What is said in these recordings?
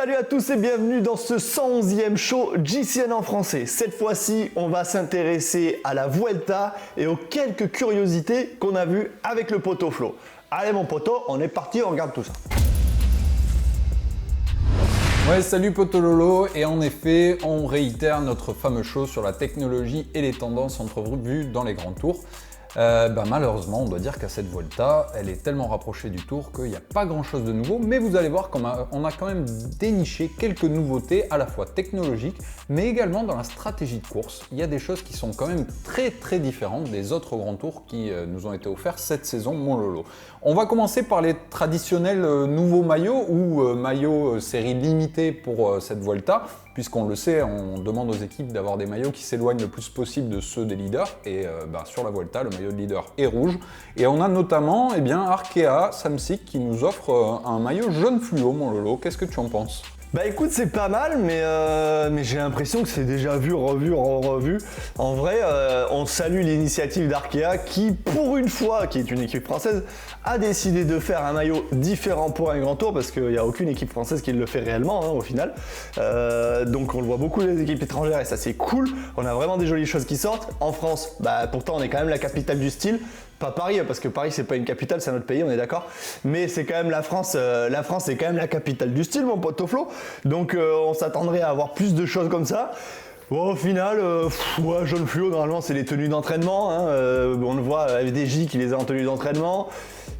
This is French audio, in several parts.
Salut à tous et bienvenue dans ce 111e show GCN en français. Cette fois-ci, on va s'intéresser à la Vuelta et aux quelques curiosités qu'on a vues avec le poteau Flo. Allez mon poteau, on est parti, on regarde tout ça. Ouais, salut Poto Lolo, et en effet, on réitère notre fameux show sur la technologie et les tendances entrevues dans les grands tours. Malheureusement, on doit dire qu'à cette Vuelta, elle est tellement rapprochée du Tour qu'il n'y a pas grand chose de nouveau, mais vous allez voir qu'on a quand même déniché quelques nouveautés à la fois technologiques, mais également dans la stratégie de course. Il y a des choses qui sont quand même très différentes des autres grands tours qui nous ont été offerts cette saison, mon Lolo. On va commencer par les traditionnels nouveaux maillots ou maillots série limitée pour cette Vuelta, puisqu'on le sait, on demande aux équipes d'avoir des maillots qui s'éloignent le plus possible de ceux des leaders, et sur la Vuelta, le maillot de leader est rouge. Et on a notamment Arkea Samsic qui nous offre un maillot jaune fluo, mon Lolo. Qu'est-ce que tu en penses ? Bah écoute, c'est pas mal, mais j'ai l'impression que c'est déjà vu, revu. En vrai, on salue l'initiative d'Arkea qui, pour une fois, qui est une équipe française, a décidé de faire un maillot différent pour un grand tour parce qu'il n'y a aucune équipe française qui le fait réellement au final. Donc on le voit beaucoup des équipes étrangères et ça c'est cool. On a vraiment des jolies choses qui sortent. En France, pourtant on est quand même la capitale du style. Pas Paris, parce que Paris c'est pas une capitale, c'est un autre pays, on est d'accord. Mais c'est quand même la France c'est quand même la capitale du style, mon pote Flo. Donc on s'attendrait à avoir plus de choses comme ça. Bon, au final, jaune fluo, normalement c'est les tenues d'entraînement. On le voit, FDJ qui les a en tenue d'entraînement.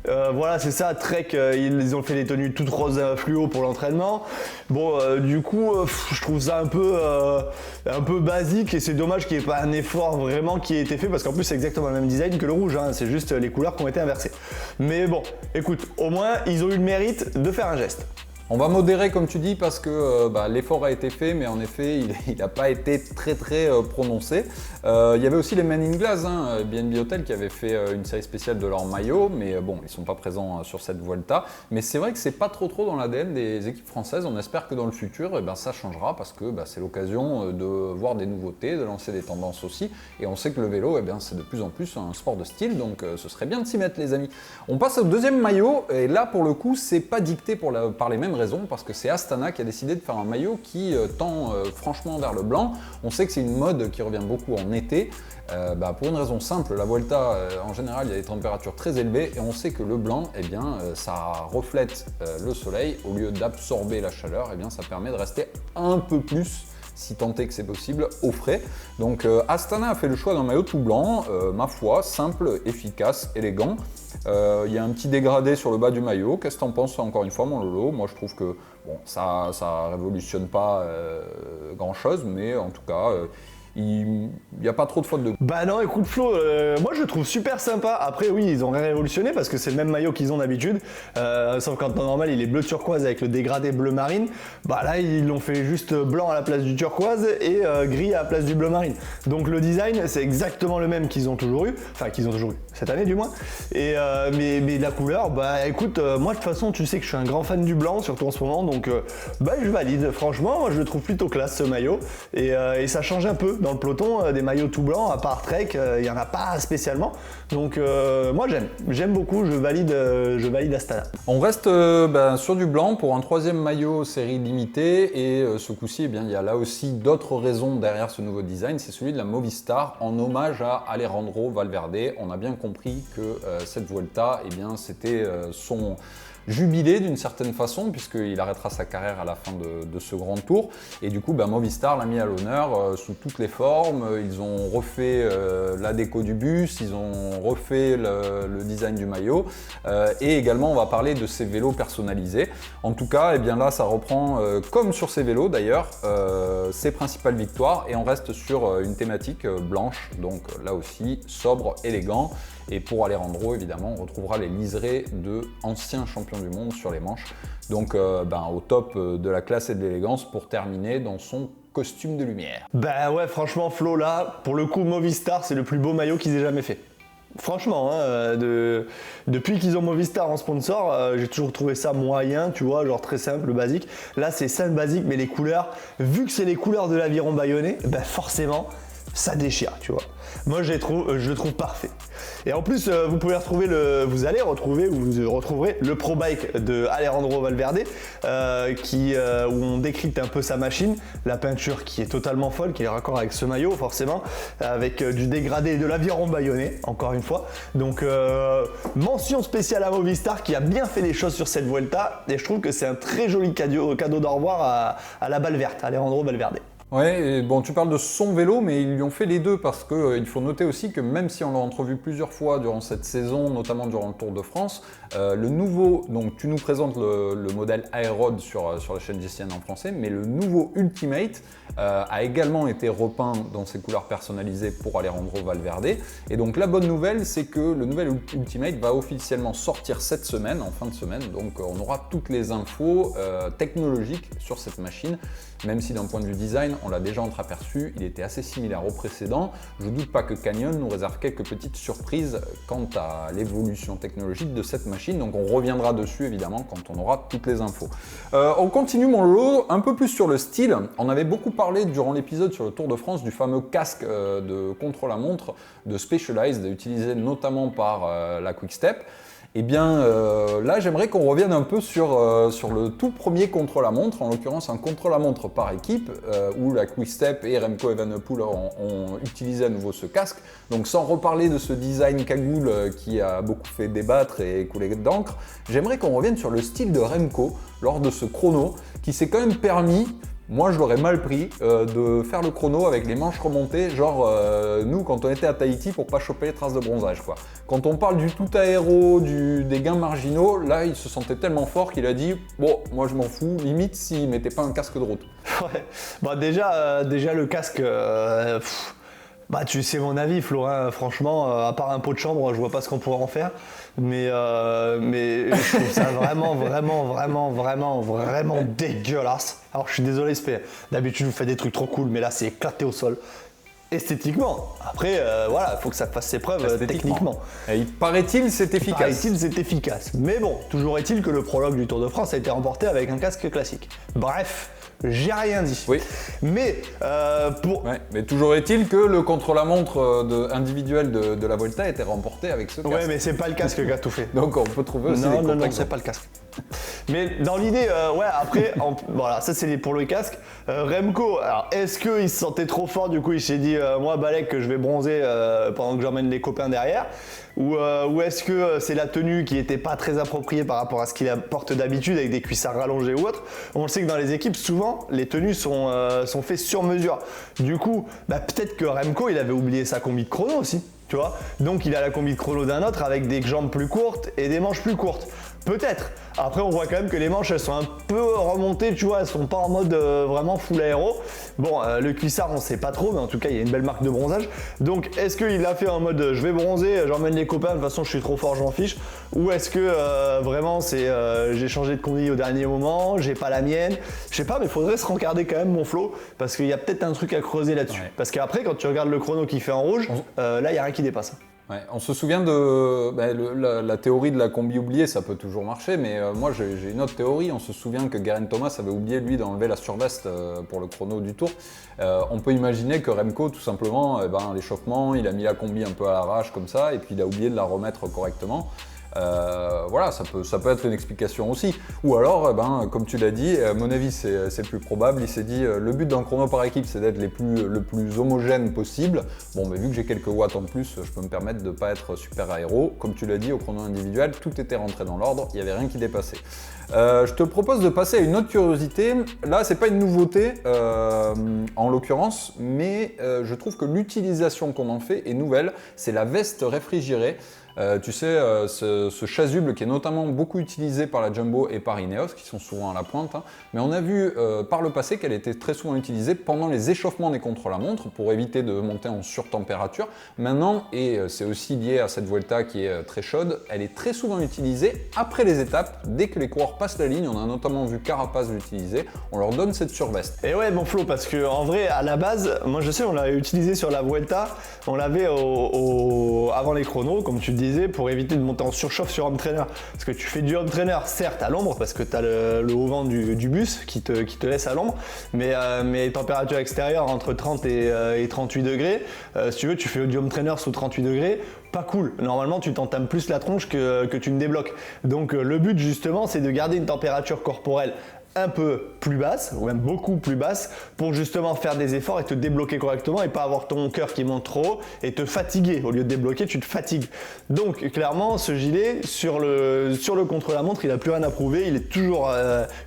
Voilà, c'est ça, Trek, ils ont fait des tenues toutes roses fluo pour l'entraînement. Bon, du coup, je trouve ça un peu basique et c'est dommage qu'il n'y ait pas un effort vraiment qui ait été fait parce qu'en plus c'est exactement le même design que le rouge, c'est juste les couleurs qui ont été inversées. Mais bon, écoute, au moins ils ont eu le mérite de faire un geste. On va modérer comme tu dis parce que l'effort a été fait, mais en effet il n'a pas été très prononcé. Il y avait aussi les Men in Glass, BNB Hotel qui avait fait une série spéciale de leur maillot, mais bon, ils ne sont pas présents sur cette Vuelta. Mais c'est vrai que c'est pas trop dans l'ADN des équipes françaises. On espère que dans le futur, ça changera parce que c'est l'occasion de voir des nouveautés, de lancer des tendances aussi. Et on sait que le vélo, c'est de plus en plus un sport de style, donc ce serait bien de s'y mettre les amis. On passe au deuxième maillot, et là pour le coup, c'est pas dicté par les mêmes raisons, parce que c'est Astana qui a décidé de faire un maillot qui tend franchement vers le blanc. On sait que c'est une mode qui revient beaucoup en été, pour une raison simple, la Vuelta en général il y a des températures très élevées et on sait que le blanc, ça reflète le soleil, au lieu d'absorber la chaleur, ça permet de rester un peu plus, si tant est que c'est possible, au frais. Donc Astana a fait le choix d'un maillot tout blanc, ma foi, simple, efficace, élégant. Il y a un petit dégradé sur le bas du maillot. Qu'est-ce que t'en penses encore une fois, mon Lolo ? Moi je trouve que ça révolutionne pas grand chose, mais en tout cas il n'y a pas trop de fautes de... Non, écoute Flo, moi je le trouve super sympa. Après oui, ils ont rien révolutionné parce que c'est le même maillot qu'ils ont d'habitude, sauf qu'en temps normal il est bleu turquoise avec le dégradé bleu marine. Là ils l'ont fait juste blanc à la place du turquoise et gris à la place du bleu marine. Donc le design c'est exactement le même qu'ils ont toujours eu, cette année du moins. Et mais la couleur, écoute, moi de toute façon tu sais que je suis un grand fan du blanc, surtout en ce moment, donc je valide. Franchement, moi je le trouve plutôt classe ce maillot et ça change un peu. Dans le peloton, des maillots tout blancs, à part Trek, il n'y en a pas spécialement. Donc moi j'aime beaucoup, je valide Astana. On reste sur du blanc pour un troisième maillot série limitée et ce coup-ci, il y a là aussi d'autres raisons derrière ce nouveau design, c'est celui de la Movistar en hommage à Alejandro Valverde. On a bien compris que cette Vuelta, c'était son jubilé d'une certaine façon puisqu'il arrêtera sa carrière à la fin de ce grand tour et du coup Movistar l'a mis à l'honneur sous toutes les formes. Ils ont refait la déco du bus, ils ont refait le design du maillot et également on va parler de ces vélos personnalisés. En tout cas là ça reprend comme sur ces vélos d'ailleurs ses principales victoires et on reste sur une thématique blanche, donc là aussi sobre, élégant. Et pour Alejandro, évidemment, on retrouvera les liserés de anciens champions du monde sur les manches. Donc au top de la classe et de l'élégance pour terminer dans son costume de lumière. Ouais, franchement Flo, là, pour le coup Movistar, c'est le plus beau maillot qu'ils aient jamais fait. Franchement, depuis qu'ils ont Movistar en sponsor, j'ai toujours trouvé ça moyen, tu vois, genre très simple, basique. Là, c'est simple, basique, mais les couleurs, vu que c'est les couleurs de l'aviron bayonnais, forcément, ça déchire, tu vois. Moi, je le trouve parfait. Et en plus, vous allez retrouver le Pro Bike de Alejandro Valverde, où on décrypte un peu sa machine, la peinture qui est totalement folle, qui est raccord avec ce maillot forcément, avec du dégradé et de l'aviron bâillonné, encore une fois. Donc, mention spéciale à Movistar qui a bien fait les choses sur cette Vuelta, et je trouve que c'est un très joli cadeau d'au revoir à la balle verte, Alejandro Valverde. Ouais, et bon, tu parles de son vélo, mais ils lui ont fait les deux parce que il faut noter aussi que même si on l'a entrevu plusieurs fois durant cette saison, notamment durant le Tour de France, le nouveau, donc tu nous présentes le modèle Aerod sur la chaîne GCN en français, mais le nouveau Ultimate a également été repeint dans ses couleurs personnalisées pour Alejandro Valverde. Et donc la bonne nouvelle, c'est que le nouvel Ultimate va officiellement sortir cette semaine, en fin de semaine, donc on aura toutes les infos technologiques sur cette machine, même si d'un point de vue design, on l'a déjà entreaperçu, il était assez similaire au précédent. Je ne doute pas que Canyon nous réserve quelques petites surprises quant à l'évolution technologique de cette machine, donc on reviendra dessus évidemment quand on aura toutes les infos. On continue mon lot un peu plus sur le style. On avait beaucoup parlé durant l'épisode sur le Tour de France du fameux casque de contre-la-montre de Specialized, utilisé notamment par la Quick Step. Eh bien là, j'aimerais qu'on revienne un peu sur le tout premier contre-la-montre, en l'occurrence un contre-la-montre par équipe, où la Quick Step et Remco Evenepoel ont utilisé à nouveau ce casque. Donc sans reparler de ce design cagoule qui a beaucoup fait débattre et couler d'encre, j'aimerais qu'on revienne sur le style de Remco lors de ce chrono, qui s'est quand même permis, moi je l'aurais mal pris, de faire le chrono avec les manches remontées, genre nous quand on était à Tahiti pour pas choper les traces de bronzage quoi. Quand on parle du tout aéro, des gains marginaux, là il se sentait tellement fort qu'il a dit bon moi je m'en fous, limite s'il mettait pas un casque de route. Ouais, bah déjà le casque, bah tu sais mon avis Florin, franchement à part un pot de chambre je vois pas ce qu'on pourrait en faire. Mais je trouve ça vraiment dégueulasse. Alors je suis désolé Spé, d'habitude je vous fais des trucs trop cool, mais là c'est éclaté au sol. Esthétiquement. Après, voilà, il faut que ça fasse ses preuves techniquement. Et il paraît-il c'est efficace. Mais bon, toujours est-il que le prologue du Tour de France a été remporté avec un casque classique. Bref. J'ai rien dit. Oui. Mais mais toujours est-il que le contre-la-montre individuel de la Vuelta a été remporté avec ce casque. Ouais, mais c'est pas le casque qui a tout fait. Donc on peut trouver aussi non, c'est pas le casque. Mais dans l'idée, après, voilà, ça c'est pour le casque. Remco, alors est-ce qu'il se sentait trop fort, du coup il s'est dit, moi Balek, je vais bronzer pendant que j'emmène les copains derrière, ou est-ce que c'est la tenue qui était pas très appropriée par rapport à ce qu'il porte d'habitude avec des cuissards rallongés ou autre. On le sait que dans les équipes, souvent, les tenues sont faites sur mesure. Du coup, peut-être que Remco, il avait oublié sa combi de chrono aussi, tu vois. Donc il a la combi de chrono d'un autre avec des jambes plus courtes et des manches plus courtes. Peut-être. Après, on voit quand même que les manches, elles sont un peu remontées, tu vois, elles sont pas en mode vraiment full aéro. Bon, le cuissard, on sait pas trop, mais en tout cas, il y a une belle marque de bronzage. Donc, est-ce qu'il l'a fait en mode je vais bronzer, j'emmène les copains, de toute façon, je suis trop fort, j'en fiche. Ou est-ce que vraiment, c'est j'ai changé de conduite au dernier moment, j'ai pas la mienne. Je sais pas, mais il faudrait se rencarder quand même, mon Flo, parce qu'il y a peut-être un truc à creuser là-dessus. Ouais. Parce qu'après, quand tu regardes le chrono qui fait en rouge, là, il n'y a rien qui dépasse. Ouais, on se souvient de la théorie de la combi oubliée, ça peut toujours marcher, mais moi j'ai une autre théorie. On se souvient que Geraint Thomas avait oublié lui d'enlever la surveste pour le chrono du Tour. On peut imaginer que Remco, tout simplement, l'échauffement, il a mis la combi un peu à l'arrache comme ça, et puis il a oublié de la remettre correctement. Voilà, ça peut être une explication aussi. Ou alors, comme tu l'as dit, à mon avis c'est plus probable, il s'est dit le but d'un chrono par équipe c'est d'être le plus homogène possible. Bon, mais vu que j'ai quelques watts en plus, je peux me permettre de ne pas être super aéro. Comme tu l'as dit, au chrono individuel, tout était rentré dans l'ordre, il n'y avait rien qui dépassait. Je te propose de passer à une autre curiosité. Là, c'est pas une nouveauté en l'occurrence, mais je trouve que l'utilisation qu'on en fait est nouvelle. C'est la veste réfrigérée. Tu sais, ce chasuble qui est notamment beaucoup utilisé par la Jumbo et par Ineos, qui sont souvent à la pointe, hein. Mais on a vu par le passé qu'elle était très souvent utilisée pendant les échauffements des contre-la-montre pour éviter de monter en surtempérature. Maintenant, et c'est aussi lié à cette Vuelta qui est très chaude, elle est très souvent utilisée après les étapes. Dès que les coureurs passent la ligne, on a notamment vu Carapaz l'utiliser, on leur donne cette surveste. Et ouais, mon Flo, parce que en vrai, à la base, moi je sais, on l'avait utilisé sur la Vuelta, on l'avait avant les chronos, comme tu dis utiliser pour éviter de monter en surchauffe sur home trainer. Parce que tu fais du home trainer, certes à l'ombre, parce que tu as le haut vent du bus qui te laisse à l'ombre, mais température extérieure entre 30 et 38 degrés, si tu veux, tu fais du home trainer sous 38 degrés, pas cool. Normalement, tu t'entames plus la tronche que tu ne débloques. Donc le but justement, c'est de garder une température corporelle un peu plus basse, ou même beaucoup plus basse, pour justement faire des efforts et te débloquer correctement et pas avoir ton cœur qui monte trop haut et te fatiguer. Au lieu de débloquer, tu te fatigues. Donc clairement, ce gilet, sur le contre-la-montre, il n'a plus rien à prouver, il est toujours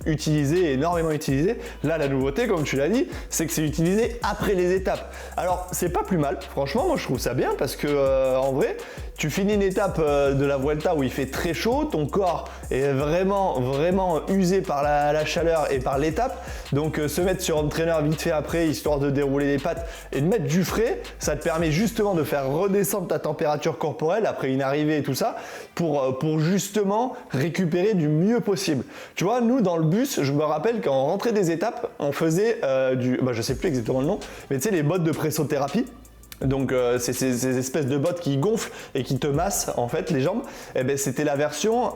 utilisé, énormément utilisé. Là, la nouveauté, comme tu l'as dit, c'est que c'est utilisé après les étapes. Alors, c'est pas plus mal, franchement, moi je trouve ça bien parce que en vrai, tu finis une étape de la Vuelta où il fait très chaud, ton corps est vraiment usé par la chaleur et par l'étape. Donc se mettre sur home trainer vite fait après, histoire de dérouler les pattes et de mettre du frais, ça te permet justement de faire redescendre ta température corporelle après une arrivée et tout ça, pour justement récupérer du mieux possible. Tu vois, nous dans le bus, je me rappelle quand on rentrait des étapes, on faisait je sais plus exactement le nom, mais tu sais les bottes de pressothérapie. Donc c'est ces espèces de bottes qui gonflent et qui te massent en fait les jambes. Et ben c'était la version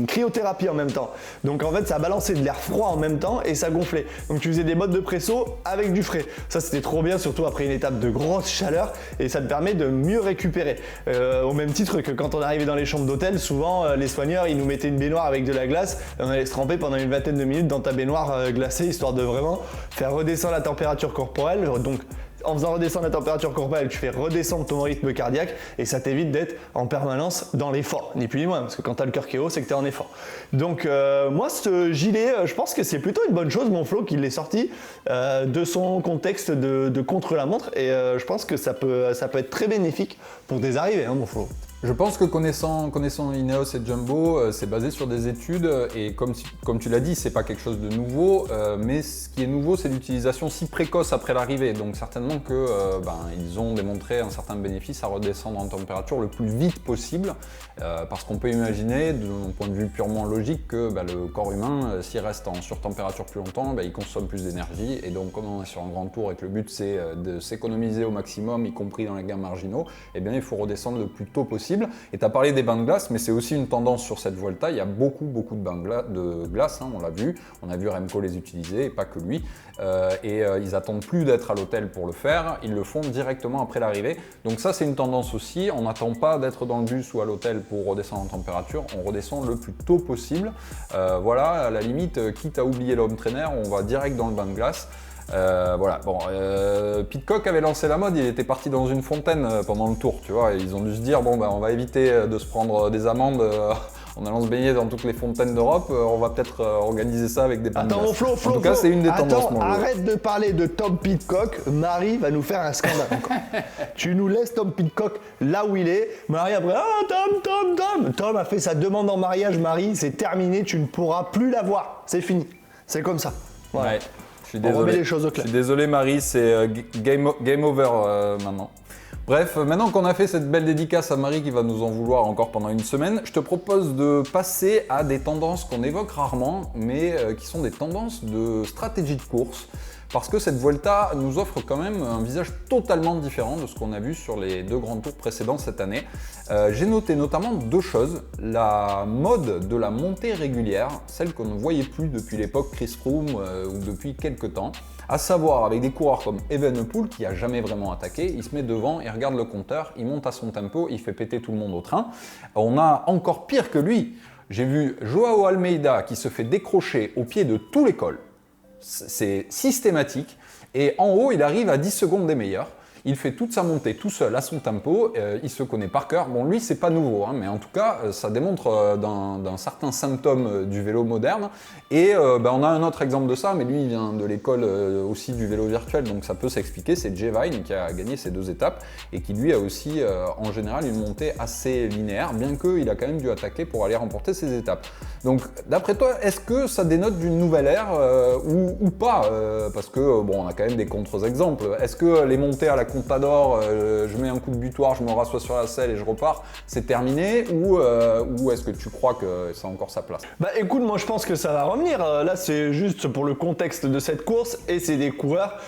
cryothérapie en même temps. Donc en fait ça balançait de l'air froid en même temps et ça gonflait. Donc tu faisais des bottes de presso avec du frais. Ça c'était trop bien, surtout après une étape de grosse chaleur et ça te permet de mieux récupérer. Au même titre que quand on arrivait dans les chambres d'hôtel, souvent les soigneurs ils nous mettaient une baignoire avec de la glace et on allait se tremper pendant une vingtaine de minutes dans ta baignoire glacée, histoire de vraiment faire redescendre la température corporelle. Donc en faisant redescendre la température corporelle, tu fais redescendre ton rythme cardiaque et ça t'évite d'être en permanence dans l'effort, ni plus ni moins, parce que quand tu as le cœur qui est haut, c'est que tu es en effort. Donc moi, ce gilet, je pense que c'est plutôt une bonne chose, mon Flo, qu'il l'ait sorti de son contexte de contre-la-montre et je pense que ça peut être très bénéfique pour des arrivées, hein, mon Flo. Je pense que connaissant Ineos et Jumbo, c'est basé sur des études et comme tu l'as dit, c'est pas quelque chose de nouveau, mais ce qui est nouveau, c'est l'utilisation si précoce après l'arrivée. Donc certainement que ils ont démontré un certain bénéfice à redescendre en température le plus vite possible, parce qu'on peut imaginer, d'un point de vue purement logique, que le corps humain, s'il reste en surtempérature plus longtemps, il consomme plus d'énergie. Et donc comme on est sur un grand tour et que le but c'est de s'économiser au maximum, y compris dans les gains marginaux, eh bien il faut redescendre le plus tôt possible. Et tu as parlé des bains de glace, mais c'est aussi une tendance sur cette Vuelta. Il y a beaucoup de bains de glace, hein, on l'a vu. On a vu Remco les utiliser, et pas que lui. Ils attendent plus d'être à l'hôtel pour le faire. Ils le font directement après l'arrivée. Donc ça, c'est une tendance aussi. On n'attend pas d'être dans le bus ou à l'hôtel pour redescendre en température. On redescend le plus tôt possible. Voilà, à la limite, quitte à oublier le home trainer, on va direct dans le bain de glace. Pidcock avait lancé la mode, il était parti dans une fontaine pendant le tour, tu vois, et ils ont dû se dire on va éviter de se prendre des amendes en allant se baigner dans toutes les fontaines d'Europe, on va peut-être organiser ça avec des bains de glace. Attends, Flo, en tout cas, c'est une des tendances. Arrête de parler de Tom Pidcock, Marie va nous faire un scandale encore. Tu nous laisses Tom Pidcock là où il est, Marie après, Tom a fait sa demande en mariage, Marie, c'est terminé, tu ne pourras plus la voir, c'est fini, c'est comme ça. Voilà. Ouais. Je suis désolé. On remet les choses au clair. Je suis désolé Marie, c'est game over maintenant. Bref, maintenant qu'on a fait cette belle dédicace à Marie qui va nous en vouloir encore pendant une semaine, je te propose de passer à des tendances qu'on évoque rarement, mais qui sont des tendances de stratégie de course. Parce que cette Vuelta nous offre quand même un visage totalement différent de ce qu'on a vu sur les deux grands tours précédents cette année. J'ai noté notamment deux choses. La mode de la montée régulière, celle qu'on ne voyait plus depuis l'époque Chris Froome ou depuis quelques temps. À savoir avec des coureurs comme Evenepoel qui n'a jamais vraiment attaqué, il se met devant, il regarde le compteur, il monte à son tempo, il fait péter tout le monde au train. On a encore pire que lui. J'ai vu Joao Almeida qui se fait décrocher au pied de tous les cols. C'est systématique et en haut il arrive à 10 secondes des meilleurs. Il fait toute sa montée tout seul à son tempo, il se connaît par cœur. Bon, lui, c'est pas nouveau, hein, mais en tout cas, ça démontre d'un certain symptôme du vélo moderne. Et on a un autre exemple de ça, mais lui, il vient de l'école aussi du vélo virtuel, donc ça peut s'expliquer. C'est Jay Vine qui a gagné ces deux étapes et qui, lui, a aussi, en général, une montée assez linéaire, bien qu'il a quand même dû attaquer pour aller remporter ces étapes. Donc, d'après toi, est-ce que ça dénote d'une nouvelle ère ou pas parce que, on a quand même des contre-exemples. Est-ce que les montées à la Contador, je mets un coup de butoir, je me rassois sur la selle et je repars, c'est terminé, ou est-ce que tu crois que ça a encore sa place? Bah écoute, moi je pense que ça va revenir. Là c'est juste pour le contexte de cette course et c'est des coureurs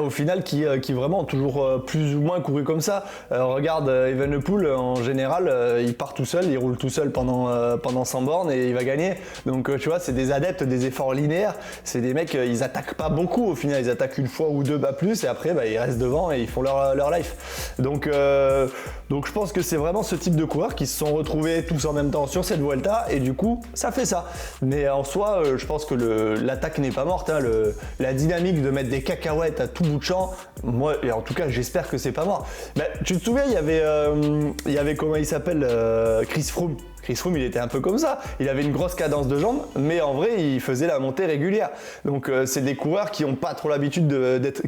au final qui vraiment ont toujours plus ou moins couru comme ça. Regarde Evenepoel, en général il part tout seul, il roule tout seul pendant 100 bornes et il va gagner. Donc tu vois, c'est des adeptes des efforts linéaires, c'est des mecs, ils attaquent pas beaucoup au final, ils attaquent une fois ou deux, pas plus, et après ils restent devant et ils font leur life. Donc je pense que c'est vraiment ce type de coureurs qui se sont retrouvés tous en même temps sur cette Vuelta et du coup ça fait ça. Mais en soi, je pense que l'attaque n'est pas morte, hein. La dynamique de mettre des cacahuètes à tout bout de champ, moi, et en tout cas j'espère que c'est pas mort. Tu te souviens, il y avait comment il s'appelle, Chris Froome. Chris Froome, il était un peu comme ça. Il avait une grosse cadence de jambes, mais en vrai, il faisait la montée régulière. Donc, c'est des coureurs qui n'ont pas trop l'habitude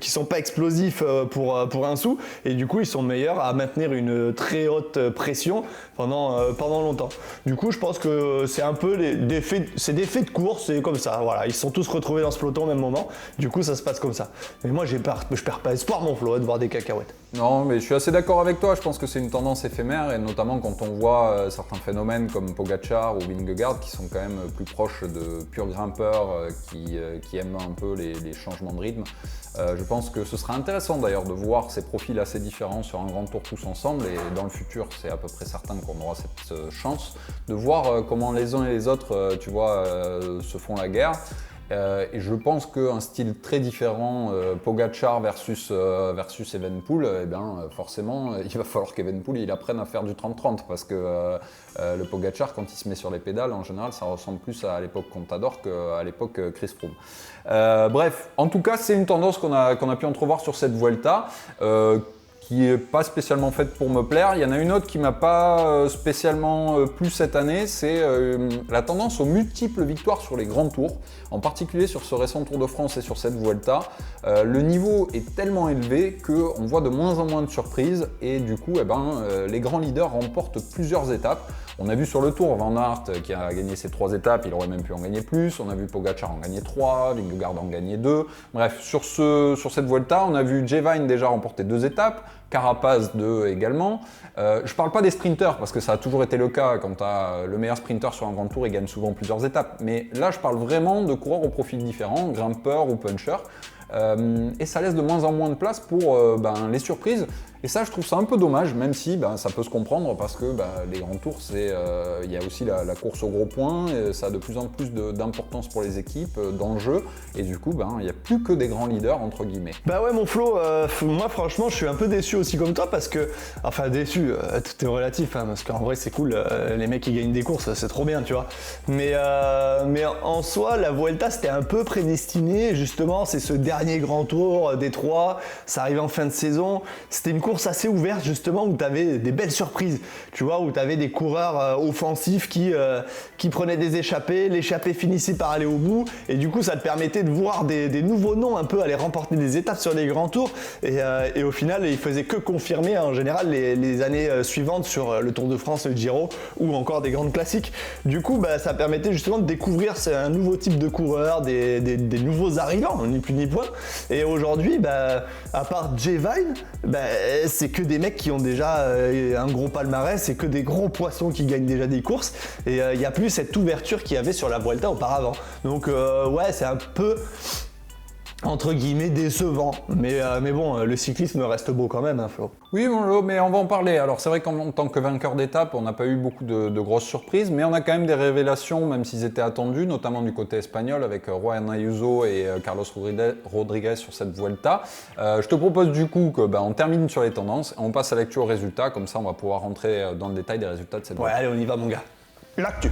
qui sont pas explosifs pour un sou, et du coup, ils sont meilleurs à maintenir une très haute pression pendant longtemps. Du coup, je pense que c'est un peu des faits de course, c'est comme ça. Voilà, ils se sont tous retrouvés dans ce peloton au même moment. Du coup, ça se passe comme ça. Mais moi, je perds pas espoir, mon Flo, de voir des cacahuètes. Non, mais je suis assez d'accord avec toi. Je pense que c'est une tendance éphémère, et notamment quand on voit certains phénomènes comme Pogačar ou Vingegaard qui sont quand même plus proches de purs grimpeurs qui aiment un peu les changements de rythme. Je pense que ce sera intéressant d'ailleurs de voir ces profils assez différents sur un grand tour tous ensemble, et dans le futur, c'est à peu près certain qu'on aura cette chance de voir comment les uns et les autres, se font la guerre. Et je pense qu'un style très différent, Pogačar versus Evenepoel, forcément, il va falloir qu'Evenepoel il apprenne à faire du 30-30, parce que le Pogačar, quand il se met sur les pédales, en général, ça ressemble plus à l'époque Contador qu'à l'époque Chris Froome. Bref, en tout cas, c'est une tendance qu'on a pu entrevoir sur cette Vuelta. Qui n'est pas spécialement faite pour me plaire. Il y en a une autre qui m'a pas spécialement plu cette année, c'est la tendance aux multiples victoires sur les grands tours, en particulier sur ce récent Tour de France et sur cette Vuelta. Le niveau est tellement élevé qu'on voit de moins en moins de surprises, et du coup, les grands leaders remportent plusieurs étapes. On a vu sur le Tour Van Aert qui a gagné ses 3 étapes, il aurait même pu en gagner plus. On a vu Pogačar en gagner 3, Vingegaard en gagner 2. Bref, sur cette Vuelta, on a vu Jevine déjà remporter 2 étapes, Carapaz 2 également. Je parle pas des sprinters parce que ça a toujours été le cas. Quand tu as le meilleur sprinter sur un grand tour, il gagne souvent plusieurs étapes. Mais là, je parle vraiment de coureurs aux profils différents, grimpeurs ou punchers. Et ça laisse de moins en moins de place pour les surprises. Et ça, je trouve ça un peu dommage, même si ça peut se comprendre, parce que les grands tours, il y a aussi la course au gros point, et ça a de plus en plus d'importance pour les équipes, d'enjeux, et du coup, il n'y a plus que des grands leaders, entre guillemets. Bah ouais, mon Flo, moi franchement, je suis un peu déçu aussi comme toi, parce que, enfin déçu, tout est relatif, hein, parce qu'en vrai, c'est cool, les mecs qui gagnent des courses, c'est trop bien, tu vois. Mais en soi, la Vuelta, c'était un peu prédestiné, justement, c'est ce dernier grand tour des 3, ça arrivait en fin de saison, c'était une course assez ouverte justement où tu avais des belles surprises, tu vois, où tu avais des coureurs offensifs qui prenaient des échappées, l'échappée finissait par aller au bout, et du coup ça te permettait de voir des nouveaux noms un peu aller remporter des étapes sur les grands tours, et au final ils faisaient que confirmer en général les années suivantes sur le Tour de France, le Giro ou encore des grandes classiques. Du coup ça permettait justement de découvrir un nouveau type de coureurs, des nouveaux arrivants, ni plus ni point. Et aujourd'hui, à part Jevine, c'est que des mecs qui ont déjà un gros palmarès, c'est que des gros poissons qui gagnent déjà des courses, et il n'y a plus cette ouverture qu'il y avait sur la Vuelta auparavant. Donc ouais, c'est un peu entre guillemets décevant, mais bon, le cyclisme reste beau quand même, hein, Flo. Oui, bonjour, mais on va en parler. Alors c'est vrai qu'en tant que vainqueur d'étape, on n'a pas eu beaucoup de grosses surprises, mais on a quand même des révélations, même s'ils étaient attendus, notamment du côté espagnol avec Juan Ayuso et Carlos Rodriguez sur cette Vuelta. Je te propose du coup qu'on termine sur les tendances, et on passe à l'actu aux résultats, comme ça on va pouvoir rentrer dans le détail des résultats de cette Vuelta. Ouais, allez, on y va mon gars. L'actu.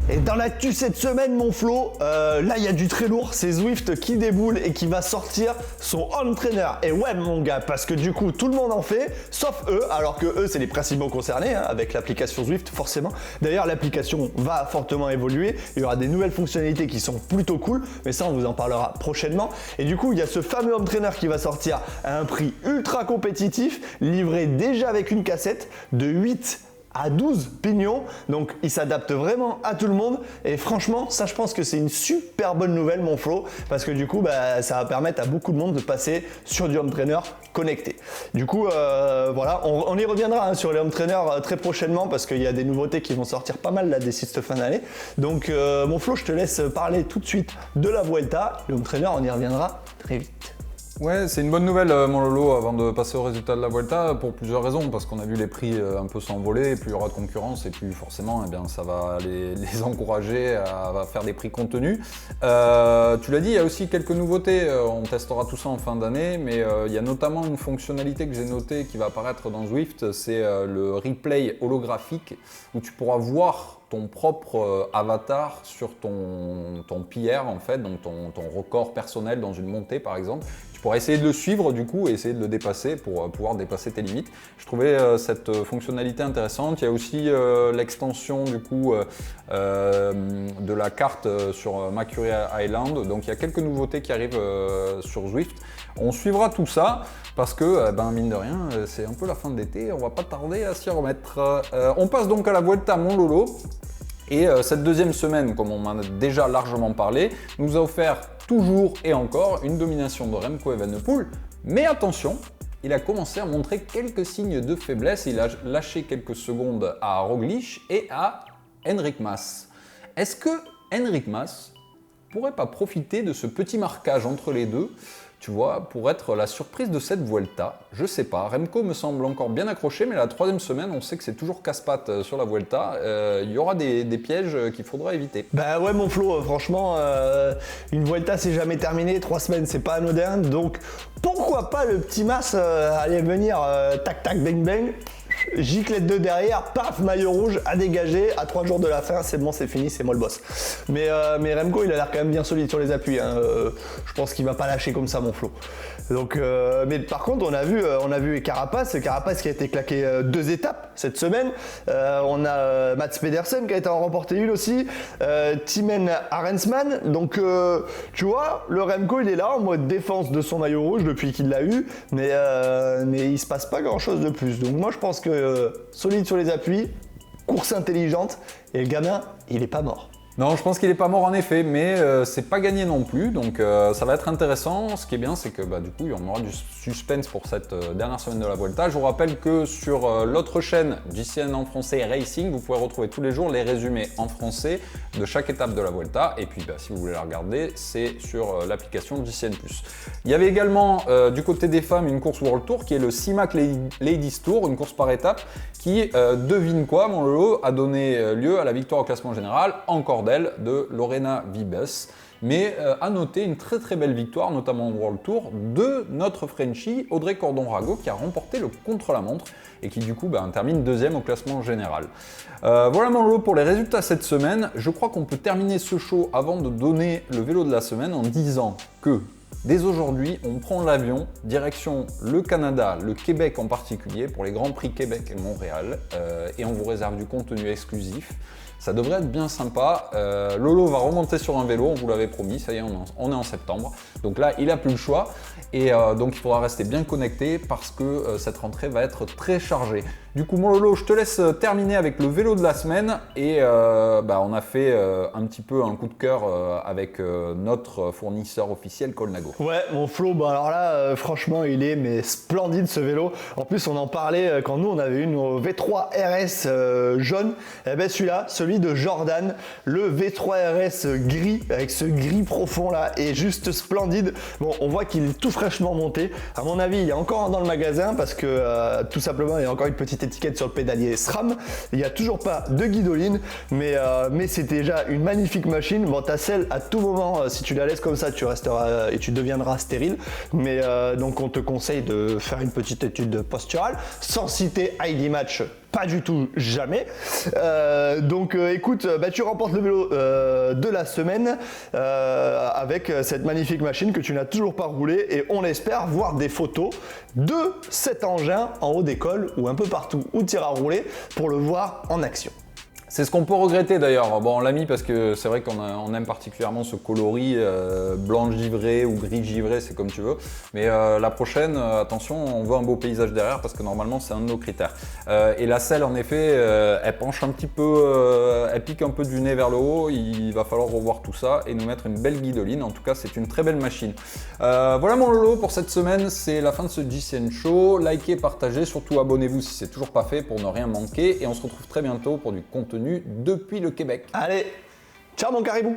Et dans l'actu cette semaine, mon Flo, là il y a du très lourd, c'est Zwift qui déboule et qui va sortir son home trainer. Et ouais mon gars, parce que du coup tout le monde en fait, sauf eux, alors que eux c'est les principaux concernés, hein, avec l'application Zwift forcément. D'ailleurs l'application va fortement évoluer, il y aura des nouvelles fonctionnalités qui sont plutôt cool, mais ça on vous en parlera prochainement. Et du coup il y a ce fameux home trainer qui va sortir à un prix ultra compétitif, livré déjà avec une cassette de 8 à 12 pignons, donc il s'adapte vraiment à tout le monde et franchement ça je pense que c'est une super bonne nouvelle mon Flo, parce que du coup ça va permettre à beaucoup de monde de passer sur du home trainer connecté. Du coup voilà, on y reviendra sur les home trainers très prochainement parce qu'il y a des nouveautés qui vont sortir pas mal là d'ici cette fin d'année. Donc mon Flo, je te laisse parler tout de suite de la Vuelta, le home trainer on y reviendra très vite. Ouais, c'est une bonne nouvelle, mon Lolo, avant de passer au résultat de la Vuelta, pour plusieurs raisons. Parce qu'on a vu les prix un peu s'envoler, plus il y aura de concurrence, et plus forcément, eh bien, ça va les encourager à faire des prix contenus. Tu l'as dit, il y a aussi quelques nouveautés. On testera tout ça en fin d'année, mais il y a notamment une fonctionnalité que j'ai notée qui va apparaître dans Zwift, c'est le replay holographique, où tu pourras voir ton propre avatar sur ton PR en fait, donc ton record personnel dans une montée par exemple. Tu pourras essayer de le suivre du coup et essayer de le dépasser pour pouvoir dépasser tes limites. Je trouvais cette fonctionnalité intéressante. Il y a aussi l'extension du coup de la carte sur Mercury Island. Donc il y a quelques nouveautés qui arrivent sur Zwift. On suivra tout ça parce que mine de rien c'est un peu la fin de l'été, on va pas tarder à s'y remettre. On passe donc à la Vuelta mon Lolo. Et cette deuxième semaine, comme on en a déjà largement parlé, nous a offert toujours et encore une domination de Remco Evenepoel. Mais attention, il a commencé à montrer quelques signes de faiblesse. Il a lâché quelques secondes à Roglic et à Enric Mas. Est-ce que Enric Mas pourrait pas profiter de ce petit marquage entre les deux, tu vois, pour être la surprise de cette Vuelta? Je sais pas. Remco me semble encore bien accroché, mais la troisième semaine, on sait que c'est toujours casse-pattes sur la Vuelta. Il y aura des pièges qu'il faudra éviter. Bah ouais mon Flo, franchement, une Vuelta c'est jamais terminé, 3 semaines c'est pas anodin, donc pourquoi pas le petit Mas aller venir tac tac bang bang, giclette de derrière, paf, maillot rouge à dégager, à 3 jours de la fin, c'est bon, c'est fini, c'est moi le boss. Mais Remco, il a l'air quand même bien solide sur les appuis, hein. Je pense qu'il va pas lâcher comme ça mon Flo. Donc, mais par contre, on a vu Carapace qui a été claqué 2 étapes cette semaine. On a Mats Pedersen qui a été en remporter une aussi, Timen Arensman. Donc, tu vois, le Remco, il est là en mode défense de son maillot rouge depuis qu'il l'a eu, mais il se passe pas grand chose de plus. Donc, moi, je pense que solide sur les appuis, course intelligente, et le gamin, il est pas mort. Non, je pense qu'il n'est pas mort en effet, mais c'est pas gagné non plus, donc ça va être intéressant. Ce qui est bien, c'est que du coup, il y en aura du suspense pour cette dernière semaine de la Vuelta. Je vous rappelle que sur l'autre chaîne, JCN en français Racing, vous pouvez retrouver tous les jours les résumés en français de chaque étape de la Vuelta. Et puis, si vous voulez la regarder, c'est sur l'application JCN+. Il y avait également du côté des femmes une course World Tour qui est le CIMAC Ladies Tour, une course par étape qui, devine quoi, mon Lolo, a donné lieu à la victoire au classement général, encore de Lorena Wiebes. Mais à noter une très très belle victoire, notamment au World Tour, de notre Frenchie Audrey Cordon-Rago qui a remporté le contre-la-montre et qui du coup termine deuxième au classement général. Voilà mon lot pour les résultats cette semaine. Je crois qu'on peut terminer ce show avant de donner le vélo de la semaine en disant que dès aujourd'hui, on prend l'avion, direction le Canada, le Québec en particulier, pour les Grands Prix Québec et Montréal, et on vous réserve du contenu exclusif. Ça devrait être bien sympa. Lolo va remonter sur un vélo, on vous l'avait promis, ça y est, on est en septembre. Donc là, il n'a plus le choix. Et donc il faudra rester bien connecté parce que cette rentrée va être très chargée. Du coup, mon Lolo, je te laisse terminer avec le vélo de la semaine. Et on a fait un petit peu un coup de cœur avec notre fournisseur officiel Colnago. Ouais, mon Flo, alors là, franchement, il est splendide ce vélo. En plus, on en parlait quand nous, on avait eu nos V3 RS jaune. Et bien celui-là, celui de Jordan, le V3 RS gris, avec ce gris profond là, est juste splendide. Bon, on voit qu'il est tout fraîchement monté. À mon avis, il est encore dans le magasin parce que tout simplement, il y a encore une petite étiquette sur le pédalier SRAM. Il n'y a toujours pas de guidoline, mais c'est déjà une magnifique machine. Bon, ta selle, à tout moment, si tu la laisses comme ça, tu resteras et tu deviendras stérile. Mais donc, on te conseille de faire une petite étude posturale, sans citer ID Match. Pas du tout, jamais. Écoute, tu remportes le vélo de la semaine avec cette magnifique machine que tu n'as toujours pas roulée et on espère voir des photos de cet engin en haut d'école ou un peu partout où tu iras rouler pour le voir en action. C'est ce qu'on peut regretter d'ailleurs. Bon, on l'a mis parce que c'est vrai qu'on aime particulièrement ce coloris blanc givré ou gris givré, c'est comme tu veux. Mais la prochaine, attention, on veut un beau paysage derrière parce que normalement c'est un de nos critères. Et la selle, en effet, elle penche un petit peu, elle pique un peu du nez vers le haut. Il va falloir revoir tout ça et nous mettre une belle guidoline. En tout cas, c'est une très belle machine. Voilà mon Lolo pour cette semaine. C'est la fin de ce GCN Show. Likez, partagez, surtout abonnez-vous si c'est toujours pas fait pour ne rien manquer. Et on se retrouve très bientôt pour du contenu depuis le Québec. Allez, ciao mon caribou!